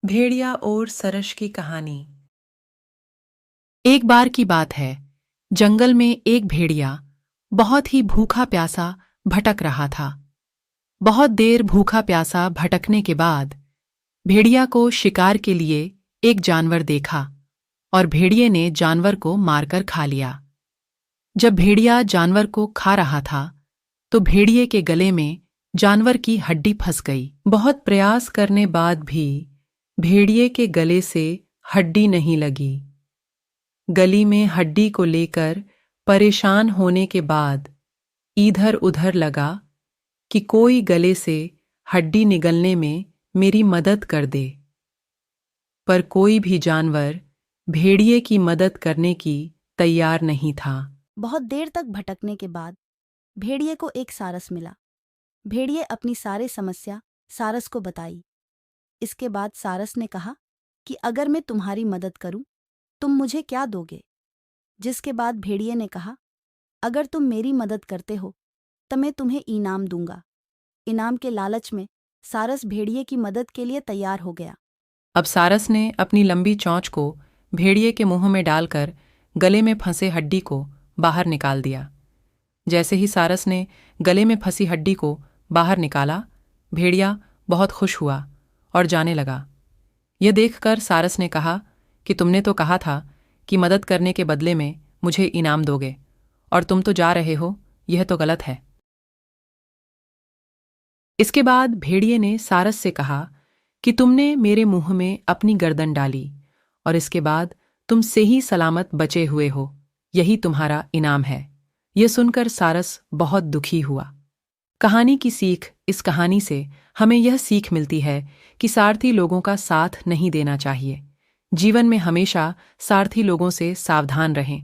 भेड़िया और सरस की कहानी। एक बार की बात है, जंगल में एक भेड़िया बहुत ही भूखा प्यासा भटक रहा था। बहुत देर भूखा प्यासा भटकने के बाद भेड़िया को शिकार के लिए एक जानवर देखा और भेड़िए ने जानवर को मारकर खा लिया। जब भेड़िया जानवर को खा रहा था, तो भेड़िए के गले में जानवर की हड्डी फंस गई। बहुत प्रयास करने बाद भी भेड़िए के गले से हड्डी नहीं लगी। गली में हड्डी को लेकर परेशान होने के बाद इधर उधर लगा कि कोई गले से हड्डी निगलने में मेरी मदद कर दे, पर कोई भी जानवर भेड़िए की मदद करने की तैयार नहीं था। बहुत देर तक भटकने के बाद भेड़िए को एक सारस मिला। भेड़िए अपनी सारी समस्या सारस को बताई। इसके बाद सारस ने कहा कि अगर मैं तुम्हारी मदद करूं, तुम मुझे क्या दोगे? जिसके बाद भेड़िए ने कहा, अगर तुम मेरी मदद करते हो तो मैं तुम्हें इनाम दूंगा। इनाम के लालच में सारस भेड़िए की मदद के लिए तैयार हो गया। अब सारस ने अपनी लंबी चोंच को भेड़िए के मुंह में डालकर गले में फंसे हड्डी को बाहर निकाल दिया। जैसे ही सारस ने गले में फंसी हड्डी को बाहर निकाला, भेड़िया बहुत खुश हुआ और जाने लगा। यह देखकर सारस ने कहा कि तुमने तो कहा था कि मदद करने के बदले में मुझे इनाम दोगे, और तुम तो जा रहे हो। यह तो गलत है। इसके बाद भेड़िए ने सारस से कहा कि तुमने मेरे मुंह में अपनी गर्दन डाली और इसके बाद तुम से ही सलामत बचे हुए हो। यही तुम्हारा इनाम है। यह सुनकर सारस बहुत दुखी हुआ। कहानी की सीख। इस कहानी से हमें यह सीख मिलती है कि सारथी लोगों का साथ नहीं देना चाहिए। जीवन में हमेशा सारथी लोगों से सावधान रहें।